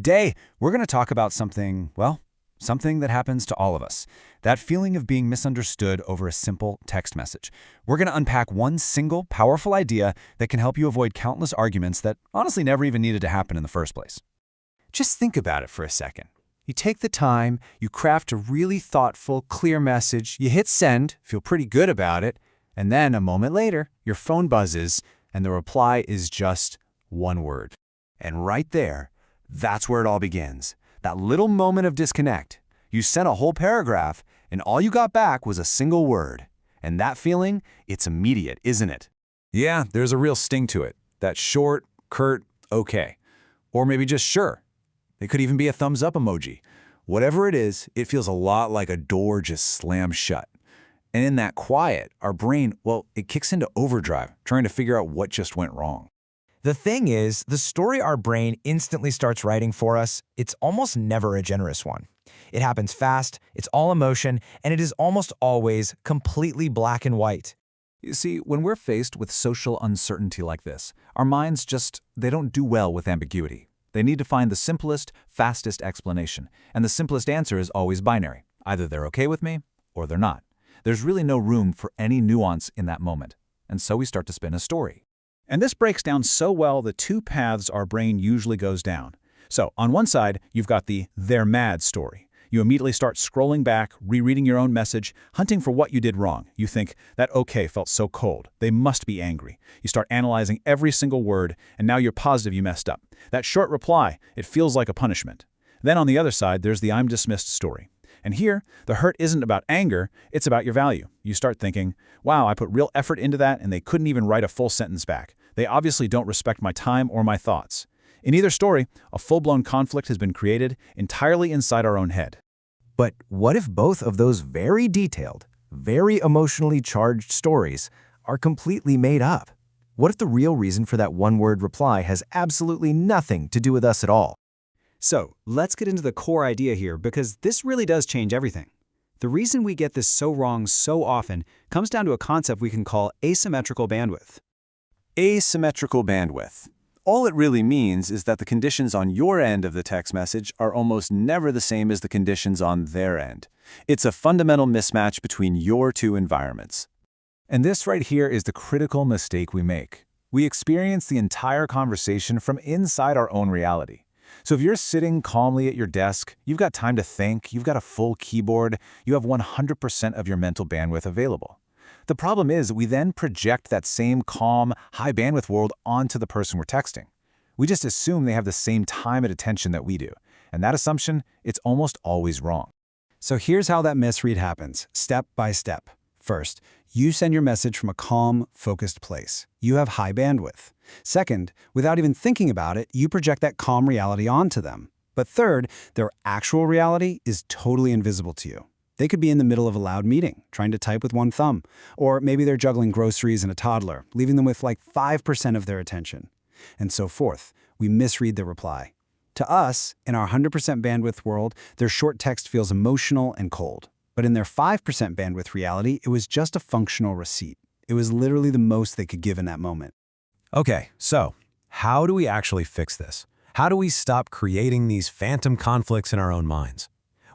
Today, we're going to talk about something, well, something that happens to all of us. That feeling of being misunderstood over a simple text message. We're going to unpack one single, powerful idea that can help you avoid countless arguments that honestly never even needed to happen in the first place. Just think about it for a second. You take the time, you craft a really thoughtful, clear message, you hit send, feel pretty good about it, and then a moment later, your phone buzzes, and the reply is just one word. And right there, that's where it all begins. That little moment of disconnect. You sent a whole paragraph, and all you got back was a single word. And that feeling, it's immediate, isn't it? Yeah, there's a real sting to it. That short, curt, okay. Or maybe just sure. It could even be a thumbs up emoji. Whatever it is, it feels a lot like a door just slammed shut. And in that quiet, our brain, well, it kicks into overdrive, trying to figure out what just went wrong. The thing is, the story our brain instantly starts writing for us, it's almost never a generous one. It happens fast, it's all emotion, and it is almost always completely black and white. You see, when we're faced with social uncertainty like this, our minds they don't do well with ambiguity. They need to find the simplest, fastest explanation, and the simplest answer is always binary. Either they're okay with me, or they're not. There's really no room for any nuance in that moment, and so we start to spin a story. And this breaks down so well the two paths our brain usually goes down. So, on one side, you've got the "they're mad" story. You immediately start scrolling back, rereading your own message, hunting for what you did wrong. You think, that okay felt so cold. They must be angry. You start analyzing every single word, and now you're positive you messed up. That short reply, it feels like a punishment. Then on the other side, there's the "I'm dismissed" story. And here, the hurt isn't about anger, it's about your value. You start thinking, wow, I put real effort into that and they couldn't even write a full sentence back. They obviously don't respect my time or my thoughts. In either story, a full-blown conflict has been created entirely inside our own head. But what if both of those very detailed, very emotionally charged stories are completely made up? What if the real reason for that one-word reply has absolutely nothing to do with us at all? So, let's get into the core idea here because this really does change everything. The reason we get this so wrong so often comes down to a concept we can call asymmetrical bandwidth. Asymmetrical bandwidth. All it really means is that the conditions on your end of the text message are almost never the same as the conditions on their end. It's a fundamental mismatch between your two environments. And this right here is the critical mistake we make. We experience the entire conversation from inside our own reality. So if you're sitting calmly at your desk, you've got time to think, you've got a full keyboard, you have 100% of your mental bandwidth available. The problem is we then project that same calm, high bandwidth world onto the person we're texting. We just assume they have the same time and attention that we do. And that assumption, it's almost always wrong. So here's how that misread happens, step by step. First, you send your message from a calm, focused place. You have high bandwidth. Second, without even thinking about it, you project that calm reality onto them. But third, their actual reality is totally invisible to you. They could be in the middle of a loud meeting, trying to type with one thumb. Or maybe they're juggling groceries and a toddler, leaving them with like 5% of their attention. And so forth. We misread the reply. To us, in our 100% bandwidth world, their short text feels emotional and cold. But in their 5% bandwidth reality, it was just a functional receipt. It was literally the most they could give in that moment. Okay, so how do we actually fix this? How do we stop creating these phantom conflicts in our own minds?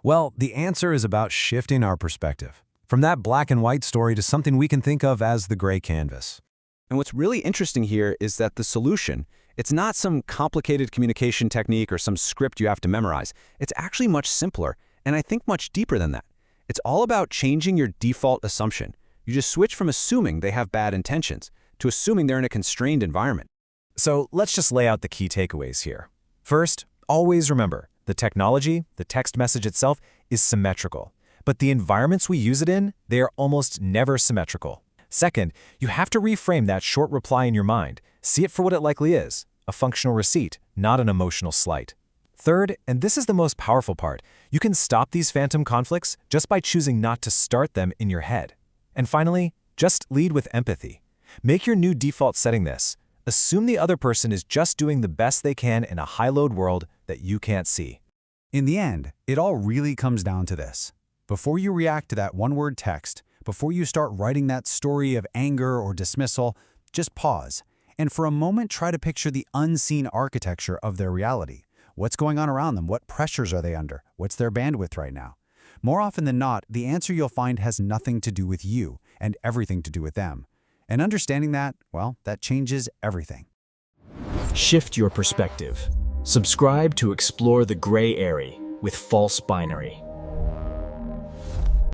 Well, the answer is about shifting our perspective from that black and white story to something we can think of as the gray canvas. And what's really interesting here is that the solution, it's not some complicated communication technique or some script you have to memorize. It's actually much simpler, and I think much deeper than that. It's all about changing your default assumption. You just switch from assuming they have bad intentions to assuming they're in a constrained environment. So let's just lay out the key takeaways here. First, always remember, the technology, the text message itself, is symmetrical. But the environments we use it in, they are almost never symmetrical. Second, you have to reframe that short reply in your mind. See it for what it likely is, a functional receipt, not an emotional slight. Third, and this is the most powerful part, you can stop these phantom conflicts just by choosing not to start them in your head. And finally, just lead with empathy. Make your new default setting this. Assume the other person is just doing the best they can in a high-load world that you can't see. In the end, it all really comes down to this. Before you react to that one-word text, before you start writing that story of anger or dismissal, just pause, and for a moment try to picture the unseen architecture of their reality. What's going on around them? What pressures are they under? What's their bandwidth right now? More often than not, the answer you'll find has nothing to do with you and everything to do with them. And understanding that, well, that changes everything. Shift your perspective. Subscribe to explore the gray area with false binary.